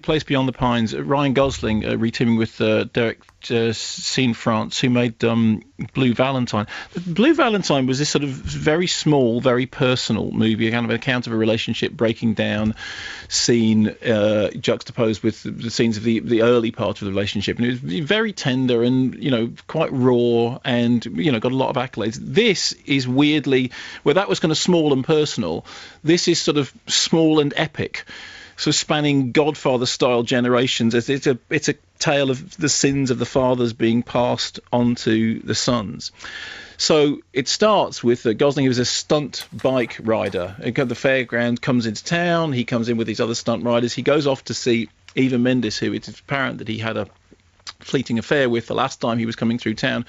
Place Beyond the Pines, Ryan Gosling reteaming with Derek France, who made Blue Valentine. Blue Valentine was this sort of very small, very personal movie, a kind of an account of a relationship breaking down scene, juxtaposed with the scenes of the early part of the relationship. And it was very tender and, you know, quite raw and, you know, got a lot of accolades. This is weirdly, where that was kind of small and personal, this is sort of small and epic. So spanning Godfather-style generations, it's a tale of the sins of the fathers being passed on to the sons. So it starts with Gosling, who was a stunt bike rider. The fairground comes into town. He comes in with these other stunt riders. He goes off to see Eva Mendes, who it is apparent that he had a fleeting affair with the last time he was coming through town,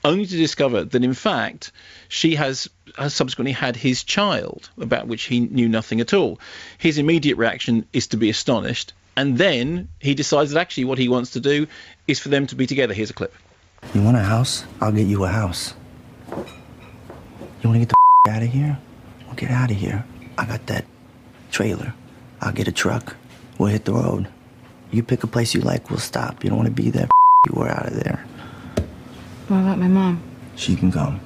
only to discover that, in fact, she has subsequently had his child, about which he knew nothing at all. His immediate reaction is to be astonished, and then he decides that actually what he wants to do is for them to be together. Here's a clip. You want a house? I'll get you a house. You want to get the out of here? Well, get out of here. I got that trailer. I'll get a truck. We'll hit the road. You pick a place you like, we'll stop. You don't want to be there, we're out of there. What about my mom? She can come.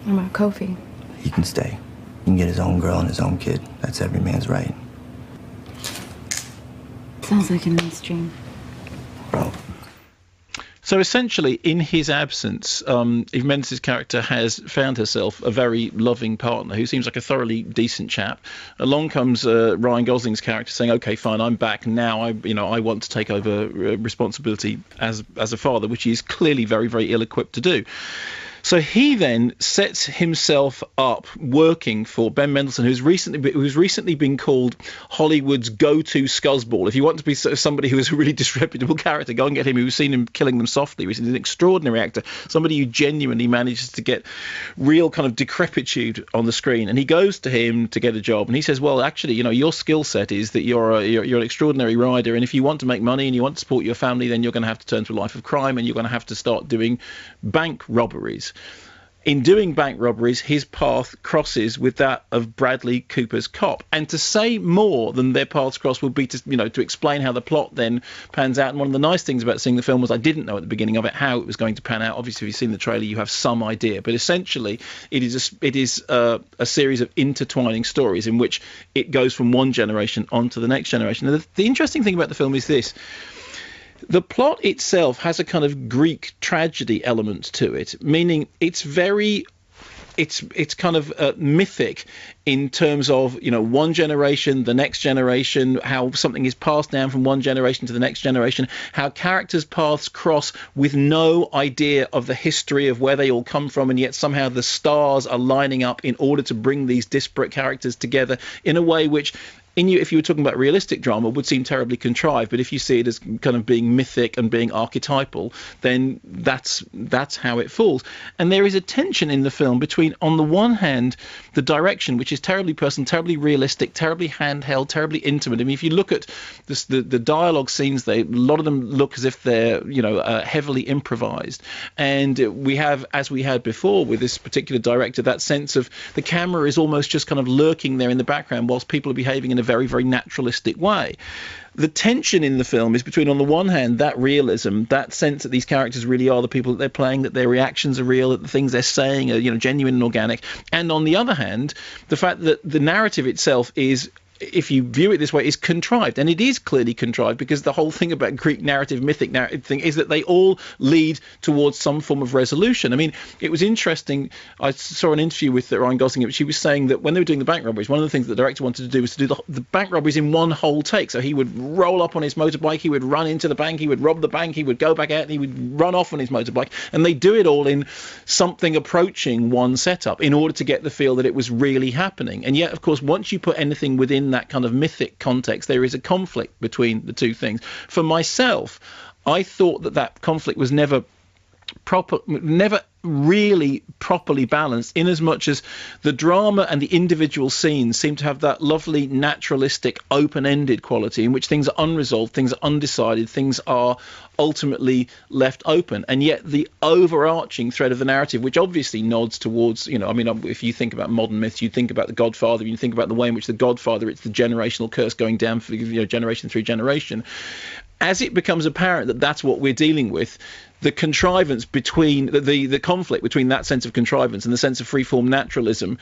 What about Kofi? He can stay. He can get his own girl and his own kid. That's every man's right. Sounds like a nice dream. Bro. So essentially, in his absence, Eve Mendes' character has found herself a very loving partner who seems like a thoroughly decent chap. Along comes Ryan Gosling's character saying, "Okay, fine, I'm back now. I want to take over responsibility as a father," which he's clearly very, very ill-equipped to do. So he then sets himself up working for Ben Mendelsohn, who's recently been called Hollywood's go-to scuzzball. If you want to be somebody who is a really disreputable character, go and get him. We've seen him killing them softly. He's an extraordinary actor, somebody who genuinely manages to get real kind of decrepitude on the screen. And he goes to him to get a job, and he says, "Well, actually, you know, your skill set is that you're an extraordinary rider, and if you want to make money and you want to support your family, then you're going to have to turn to a life of crime, and you're going to have to start doing bank robberies." In doing bank robberies, his path crosses with that of Bradley Cooper's Cop. And to say more than their paths cross would be to explain how the plot then pans out. And one of the nice things about seeing the film was I didn't know at the beginning of it how it was going to pan out. Obviously, if you've seen the trailer, you have some idea. But essentially, it is a series of intertwining stories in which it goes from one generation on to the next generation. And the interesting thing about the film is this. The plot itself has a kind of Greek tragedy element to it, meaning it's kind of mythic in terms of, you know, one generation, the next generation, how something is passed down from one generation to the next generation, how characters' paths cross with no idea of the history of where they all come from, and yet somehow the stars are lining up in order to bring these disparate characters together in a way which, if you were talking about realistic drama, would seem terribly contrived, but if you see it as kind of being mythic and being archetypal, then that's how it falls. And there is a tension in the film between, on the one hand, the direction, which is terribly personal, terribly realistic, terribly handheld, terribly intimate. I mean, if you look at this, the dialogue scenes, a lot of them look as if they're, heavily improvised. And we have, as we had before with this particular director, that sense of the camera is almost just kind of lurking there in the background whilst people are behaving in a very, very naturalistic way. The tension in the film is between, on the one hand, that realism, that sense that these characters really are the people that they're playing, that their reactions are real, that the things they're saying are, genuine and organic, and on the other hand, the fact that the narrative itself is, if you view it this way, is contrived. And it is clearly contrived, because the whole thing about Greek narrative, mythic narrative thing, is that they all lead towards some form of resolution. I mean, it was interesting. I saw an interview with Ryan Gosling. She was saying that when they were doing the bank robberies, one of the things that the director wanted to do was to do the bank robberies in one whole take. So he would roll up on his motorbike, he would run into the bank, he would rob the bank, he would go back out, and he would run off on his motorbike. And they do it all in something approaching one setup in order to get the feel that it was really happening. And yet, of course, once you put anything within that kind of mythic context, there is a conflict between the two things. For myself, I thought that conflict was never really properly balanced, in as much as the drama and the individual scenes seem to have that lovely naturalistic open-ended quality in which things are unresolved, things are undecided, things are ultimately left open, and yet the overarching thread of the narrative, which obviously nods towards, you know, I mean, if you think about modern myths, you think about the Godfather, you think about the way in which the Godfather, it's the generational curse going down for, you know, generation through generation. As it becomes apparent that that's what we're dealing with, the contrivance between the conflict between that sense of contrivance and the sense of freeform naturalism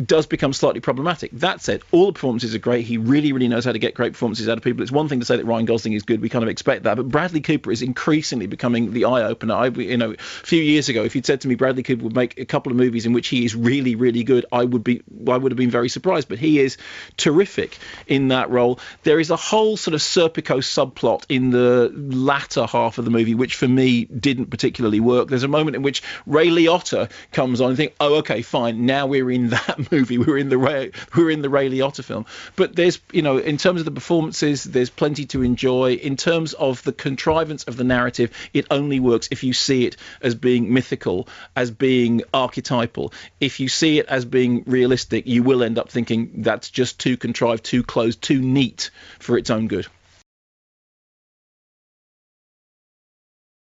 does become slightly problematic. That said, all the performances are great. He really, really knows how to get great performances out of people. It's one thing to say that Ryan Gosling is good. We kind of expect that. But Bradley Cooper is increasingly becoming the eye-opener. A few years ago, if you'd said to me Bradley Cooper would make a couple of movies in which he is really, really good, I would have been very surprised. But he is terrific in that role. There is a whole sort of Serpico subplot in the latter half of the movie, which for me didn't particularly work. There's a moment in which Ray Liotta comes on and think, oh, okay, fine, now we're in that movie, we're in the Ray Liotta film. But there's, you know, in terms of the performances, there's plenty to enjoy. In terms of the contrivance of the narrative, it only works if you see it as being mythical, as being archetypal. If you see it as being realistic, you will end up thinking that's just too contrived, too close, too neat for its own good.